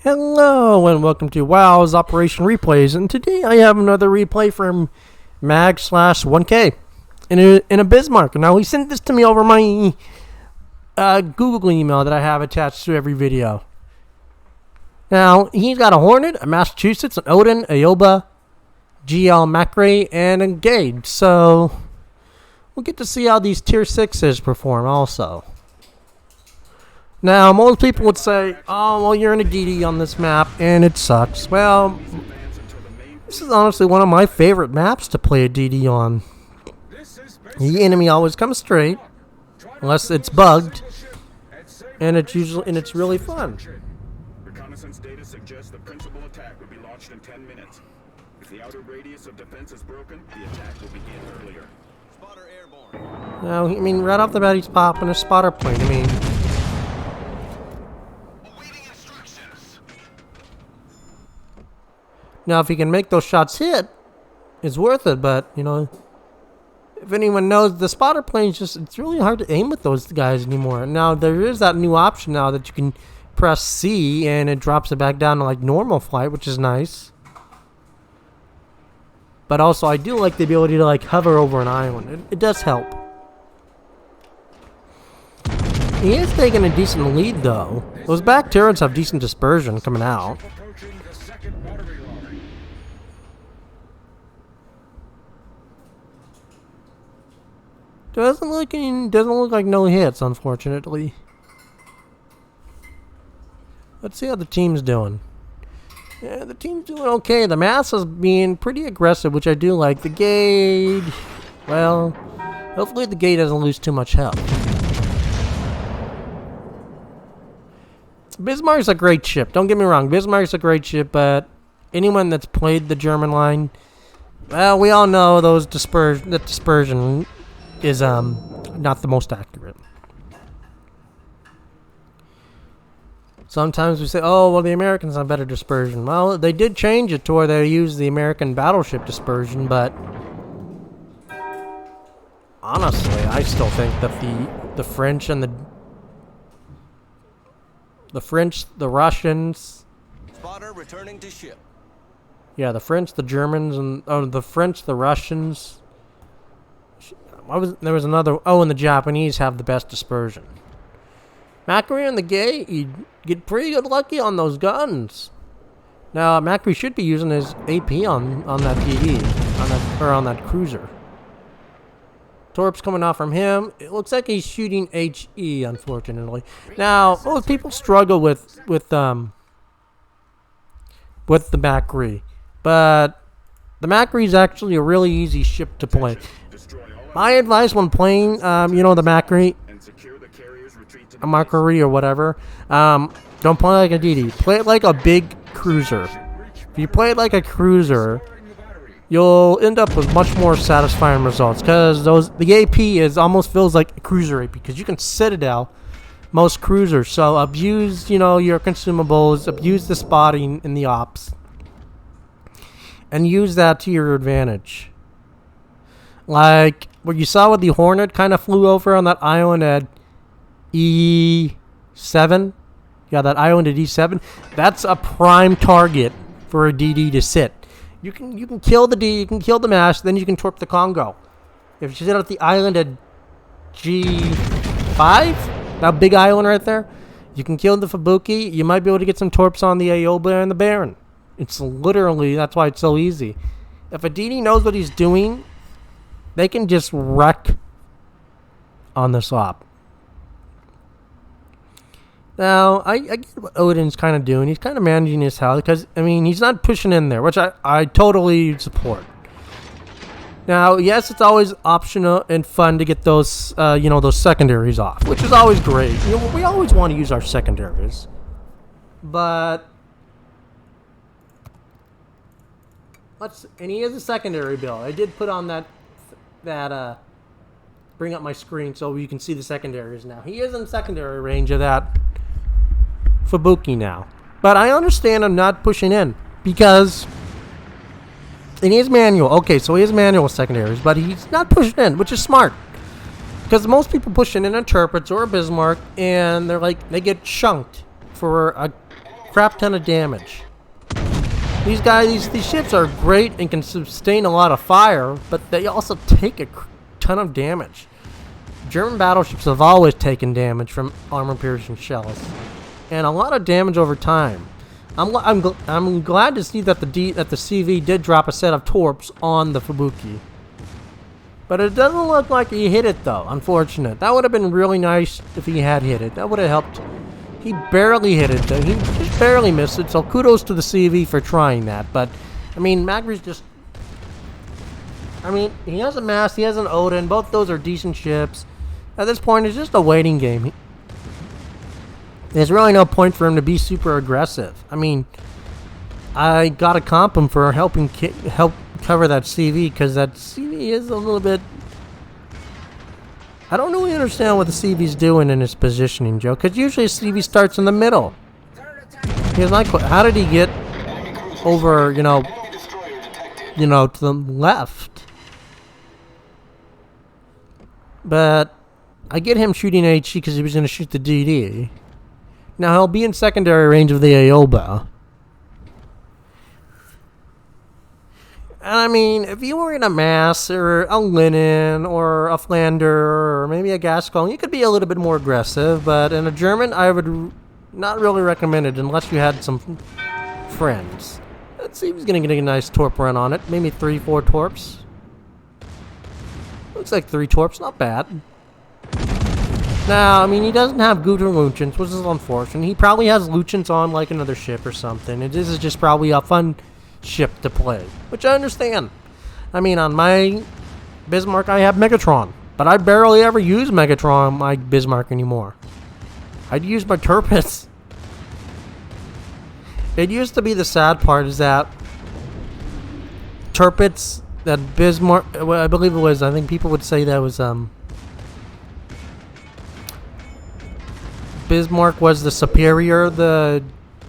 Hello and welcome to WOW's Operation Replays, and today I have another replay from Mag/1K in a Bismarck. Now he sent this to me over my Google email that I have attached to every video. Now he's got a Hornet, a Massachusetts, an Odin, Aoba, GL Maekerer, and a Gaede. So we'll get to see how these tier 6s perform also. Now, most people would say, oh, well, you're in a DD on this map, and it sucks. Well, this is honestly one of my favorite maps to play a DD on. The enemy always comes straight, unless it's bugged, and it's really fun. Reconnaissance data suggests the principal attack will be launched in 10 minutes. If the outer radius of defense is broken, the attack will begin earlier. Spotter airborne. Now, I mean, right off the bat, he's popping a spotter plane. I mean, now, if he can make those shots hit, it's worth it, but, you know, if anyone knows, the spotter plane's just, it's really hard to aim with those guys anymore. Now, there is that new option now that you can press C and it drops it back down to, like, normal flight, which is nice. But also, I do like the ability to, like, hover over an island. It does help. He is taking a decent lead, though. Those back turrets have decent dispersion coming out. Doesn't look like no hits, unfortunately. Let's see how the team's doing. Yeah, the team's doing okay. The Mass is being pretty aggressive, which I do like. The Gaede, well, hopefully the Gaede doesn't lose too much health. Bismarck's a great ship. Don't get me wrong. Bismarck's a great ship, but anyone that's played the German line, well, we all know that dispersion is not the most accurate. Sometimes we say, oh, well, the Americans have better dispersion. Well, they did change it to where they use the American battleship dispersion, but honestly, I still think that the French and the Russians. Spotter returning to ship. Yeah, the French, the Germans, and the French, the Russians. There was another. Oh, and the Japanese have the best dispersion. Maekerer and the Gaede, you get pretty good lucky on those guns. Now, Maekerer should be using his AP on that DD, on that cruiser. Torps coming off from him. It looks like he's shooting HE, unfortunately. Now, most people struggle with the Maekerer, but the Maekerer is actually a really easy ship to play. My advice when playing, the Maekerer, a Maekerer or whatever, don't play like a DD. Play it like a big cruiser. If you play it like a cruiser, you'll end up with much more satisfying results, because the AP almost feels like a cruiser AP, because you can citadel most cruisers. So abuse, your consumables, abuse the spotting in the ops, and use that to your advantage. Like what you saw with the Hornet, kind of flew over on that island at E7. Yeah, that island at E7. That's a prime target for a DD to sit. You can kill the D, you can kill the Mass, then you can torp the Congo. If you sit at the island at G5, that big island right there, you can kill the Fubuki. You might be able to get some torps on the Aoba and the Baron. It's literally, that's why it's so easy. If a DD knows what he's doing, they can just wreck on the swap. Now, I get what Odin's kind of doing. He's kind of managing his health, because, I mean, he's not pushing in there, which I totally support. Now, yes, it's always optional and fun to get those, those secondaries off, which is always great. We always want to use our secondaries. But and he is a secondary build. I did put on that bring up my screen so you can see the secondaries now. He is in secondary range of that Fubuki now. But I understand him not pushing in, because and he is manual. Okay, so he is manual secondaries, but he's not pushing in, which is smart. Because most people push in a Tirpitz or a Bismarck, and they get chunked for crap ton of damage. These guys, these ships are great and can sustain a lot of fire, but they also take a ton of damage. German battleships have always taken damage from armor-piercing shells, and a lot of damage over time. I'm glad to see that the CV did drop a set of torps on the Fubuki. But it doesn't look like he hit it though, unfortunate. That would have been really nice if he had hit it. That would have helped. He barely hit it though. He just barely missed it, so kudos to the CV for trying that. But, I mean, Maekerer's just... I mean, he has a Mast, he has an Odin, both those are decent ships. At this point, it's just a waiting game. There's really no point for him to be super aggressive. I mean, I gotta comp him for helping help cover that CV, because that CV is a little bit... I don't really understand what the CV's doing in his positioning, Joe, because usually a CV starts in the middle. Here's my question. How did he get over, you know, to the left? But I get him shooting HE because he was going to shoot the DD. Now he'll be in secondary range of the Aoba. And I mean, if you were in a Mass or a Linen or a Flander or maybe a Gascon, you could be a little bit more aggressive. But in a German, I would not really recommend it unless you had some friends. Let's see if he's going to get a nice torp run on it. Maybe 3-4 torps. Looks like 3 torps, not bad. Now, I mean, he doesn't have Guter Luchens, which is unfortunate. He probably has Luchens on like another ship or something. This is just probably a fun ship to play, which I understand. I mean, on my Bismarck, I have Megatron, but I barely ever use Megatron on my Bismarck anymore. I'd use my Tirpitz. It used to be the sad part is that Tirpitz, that Bismarck, well, I believe it was, I think people would say that was, Bismarck was the superior of the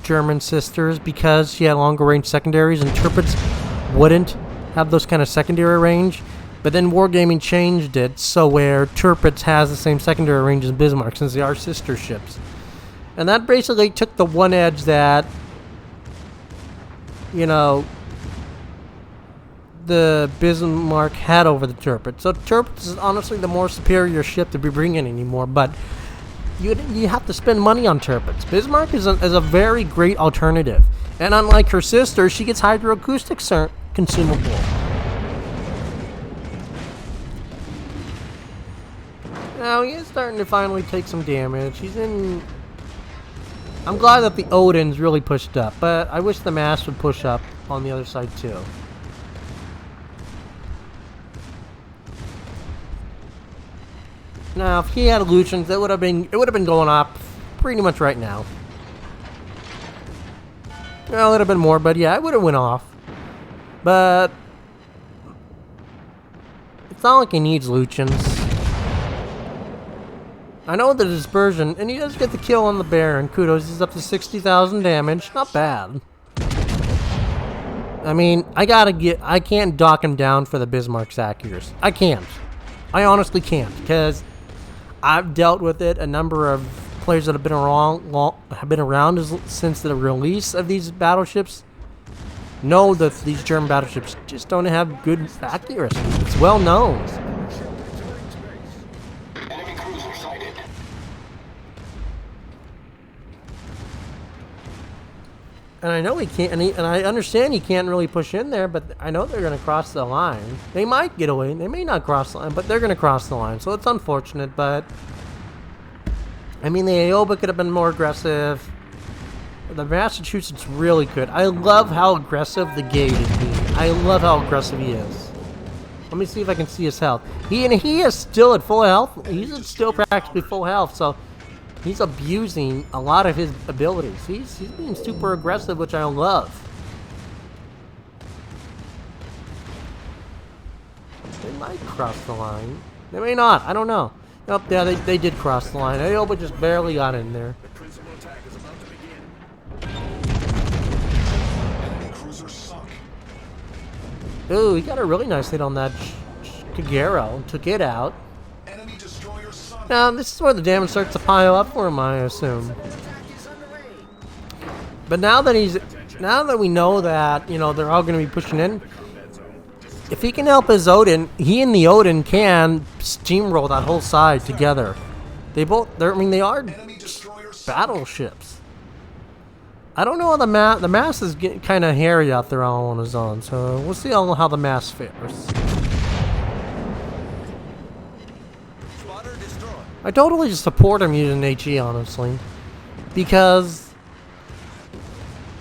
German sisters because she had longer range secondaries, and Tirpitz wouldn't have those kind of secondary range. But then Wargaming changed it so where Tirpitz has the same secondary range as Bismarck since they are sister ships. And that basically took the one edge that, you know, the Bismarck had over the Tirpitz. So Tirpitz is honestly the more superior ship to be bringing anymore, but you have to spend money on Tirpitz. Bismarck is a very great alternative. And unlike her sister, she gets hydroacoustic consumable. Now, he is starting to finally take some damage. He's in... I'm glad that the Odin's really pushed up, but I wish the Mast would push up on the other side too. Now, if he had Luchens, it would have been going up pretty much right now. Well, a little bit more, but yeah, it would have went off. But it's not like he needs Luchens. I know the dispersion, and he does get the kill on the Baron. Kudos, he's up to 60,000 damage. Not bad. I mean, I can't dock him down for the Bismarck's accuracy. I can't. I honestly can't, because I've dealt with it. A number of players that have been around since the release of these battleships know that these German battleships just don't have good accuracy. It's well known. And I know he can't, and I understand he can't really push in there, but I know they're going to cross the line. They might get away. They may not cross the line, but they're going to cross the line. So it's unfortunate, but... I mean, the Aoba could have been more aggressive. The Massachusetts really could. I love how aggressive the Gaede is being. I love how aggressive he is. Let me see if I can see his health. He is still at full health. He's still practically full health, so... He's abusing a lot of his abilities. He's being super aggressive, which I love. They might cross the line. They may not. I don't know. Nope, yeah, they did cross the line. Aoba just barely got in there. The principal attack is about to begin. Cruiser sunk. Ooh, he got a really nice hit on that Kagero and took it out. Enemy destroyer sunk. Now, this is where the damage starts to pile up for him, I assume. But now that we know that, you know, they're all going to be pushing in, if he can help his Odin, he and the Odin can steamroll that whole side together. They are battleships. I don't know how the mass is getting kind of hairy out there all on his own, so we'll see how the mass fares. I totally just support him using HE, honestly, because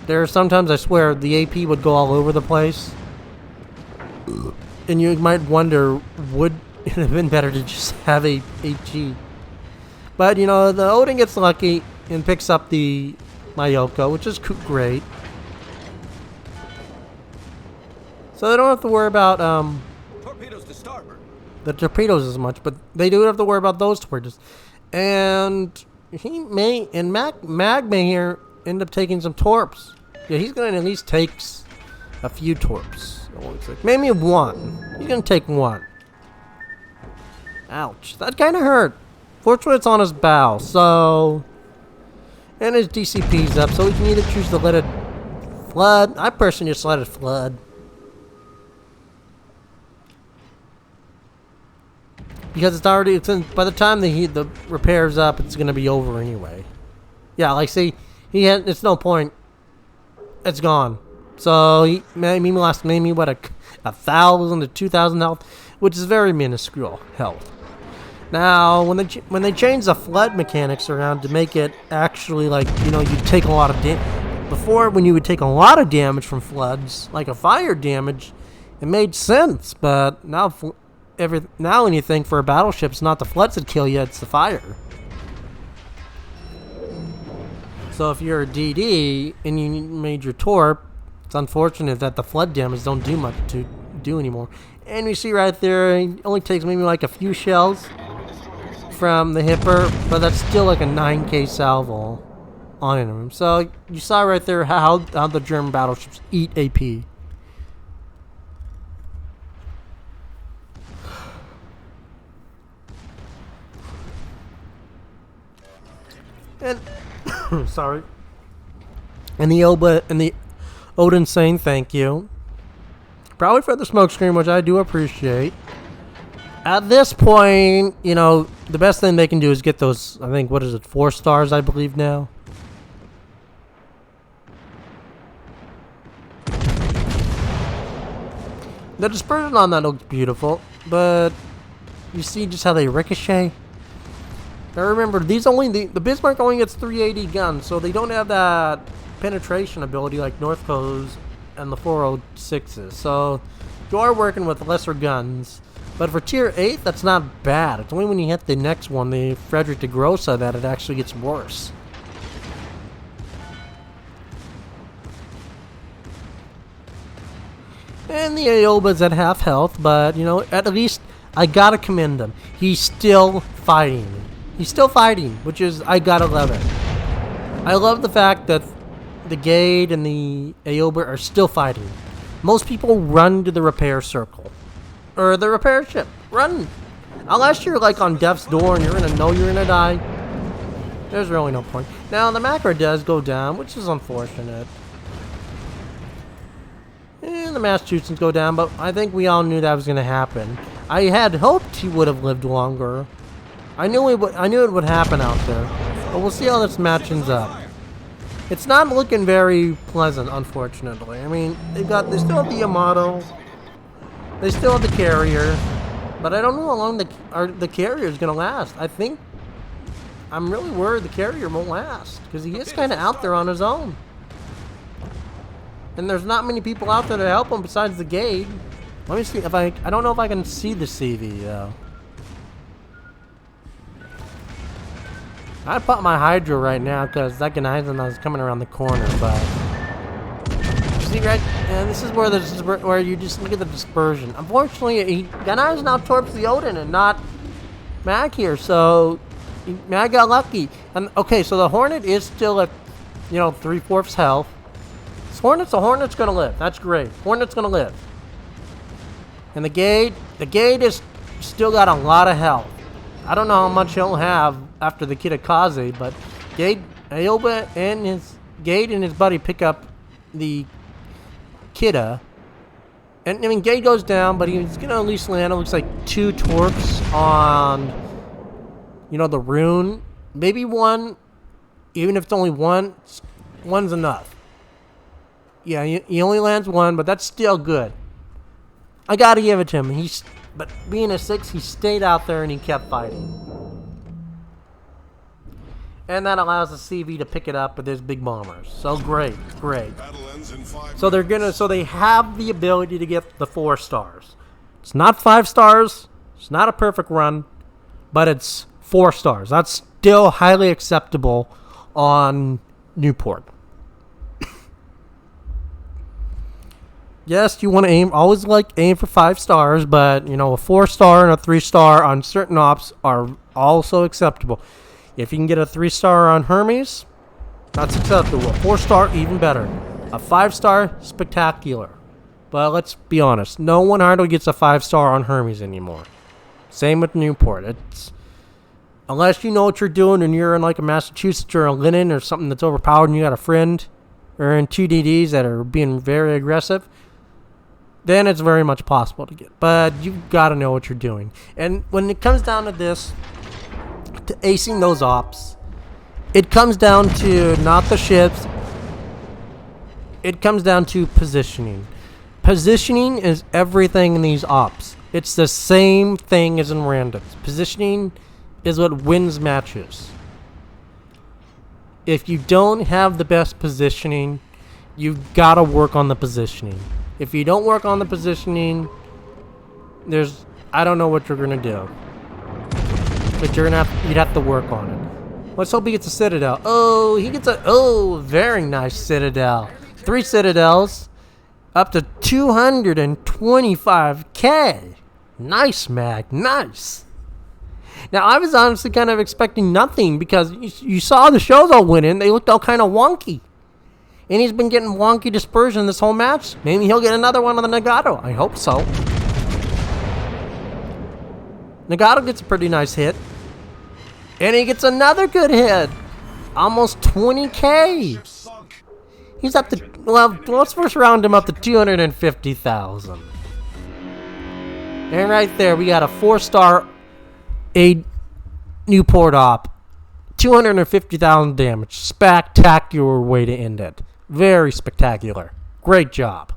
there are sometimes I swear the AP would go all over the place, and you might wonder, would it have been better to just have a HE? But you know, the Odin gets lucky and picks up the Mayoko, which is great. So they don't have to worry about Torpedoes to starboard. the torpedoes as much, but they do have to worry about those torpedoes. And he may, and Mag may here end up taking some torps. Yeah, he's going to at least take a few torps. Maybe one. He's going to take one. Ouch. That kind of hurt. Fortunately, it's on his bow, so... And his DCP's up, so he can either choose to let it flood. I personally just let it flood. Because by the time the repair's up, it's going to be over anyway. Yeah, like, see, it's no point. It's gone. So, he maybe lost what, 1,000 to 2,000 health, which is very minuscule health. Now, when they change the flood mechanics around to make it actually like, you know, you take a lot of damage. Before, when you would take a lot of damage from floods, like a fire damage, it made sense. But now when you think for a battleship, it's not the floods that kill you, it's the fire. So if you're a DD and you made your torp, it's unfortunate that the flood damage don't do much to do anymore. And you see right there, it only takes maybe like a few shells from the hipper, but that's still like a 9k salvo on him. So you saw right there how the German battleships eat AP. And sorry. And the Aoba and the Odin saying thank you. Probably for the smoke screen, which I do appreciate. At this point, you know, the best thing they can do is get those, I think, what is it, 4 stars, I believe now. The dispersion on that looks beautiful, but you see just how they ricochet? I remember, the Bismarck only gets 380 guns, so they don't have that penetration ability like Northco's and the 406s. So you are working with lesser guns. But for tier 8, that's not bad. It's only when you hit the next one, the Frederick de Grossa, that it actually gets worse. And the Aoba's at half health, but, you know, at least I gotta commend him. He's still fighting. He's still fighting, which is, I gotta love it. I love the fact that the Gaede and the Aoba are still fighting. Most people run to the repair circle. Or the repair ship. Run! Unless you're like on death's door and you're gonna know you're gonna die. There's really no point. Now the Maekerer does go down, which is unfortunate. And the Massachusetts go down, but I think we all knew that was gonna happen. I had hoped he would have lived longer. I knew it would happen out there. But we'll see how this match ends up. It's not looking very pleasant, unfortunately. I mean, they still have the Yamato. They still have the carrier, but I don't know how long the carrier is going to last. I'm really worried the carrier won't last, because he is kind of out there on his own. And there's not many people out there to help him besides the Gaede. Let me see if I don't know if I can see the CV, though. I'd pop my Hydro right now, because that Ganeisen is coming around the corner, but... See, right? And this is where you just look at the dispersion. Unfortunately, Ganeisen now torps the Odin and not Mag here, so Mag got lucky. And okay, so the Hornet is still at, you know, 3/4 health. The Hornet's gonna live. That's great. Hornet's gonna live. And the Gaede is still got a lot of health. I don't know how much he'll have after the Kitakaze, but Gaede, Aoba, and Gaede and his buddy pick up the Kidda. And, I mean, Gaede goes down, but he's going to at least land, it looks like 2 torps on, you know, the rune. Maybe 1, even if it's only 1, 1's enough. Yeah, he only lands 1, but that's still good. I got to give it to him. But being a 6, he stayed out there and he kept fighting. And that allows the CV to pick it up with his big bombers. So great. So they have the ability to get the 4 stars. It's not 5 stars. It's not a perfect run, but it's 4 stars. That's still highly acceptable on Newport. Yes, you want to always aim for 5 stars, but you know, a 4-star and a 3-star on certain ops are also acceptable. If you can get a 3-star on Hermes, that's acceptable. A 4-star, even better. A 5-star, spectacular. But let's be honest, no one hardly gets a 5-star on Hermes anymore. Same with Newport. It's unless you know what you're doing and you're in like a Massachusetts or a Linen or something that's overpowered and you got a friend or in 2 DDs that are being very aggressive, then it's very much possible to get. But you've got to know what you're doing. And when it comes down to this, to acing those ops, it comes down to not the ships, it comes down to positioning. Positioning is everything in these ops. It's the same thing as in randoms. Positioning is what wins matches. If you don't have the best positioning, you've got to work on the positioning. If you don't work on the positioning, I don't know what you're gonna do. But you'd have to work on it. Let's hope he gets a Citadel. Oh, he gets very nice Citadel. 3 Citadels, up to 225k. Nice, Mag, nice. Now, I was honestly kind of expecting nothing because you saw the shows all winning. They looked all kind of wonky. And he's been getting wonky dispersion this whole match. Maybe he'll get another one on the Nagato. I hope so. Nagato gets a pretty nice hit. And he gets another good hit. Almost 20k. He's up to, well, let's first round him up to 250,000. And right there, we got a 4-star Newport op. 250,000 damage. Spectacular way to end it. Very spectacular. Great job.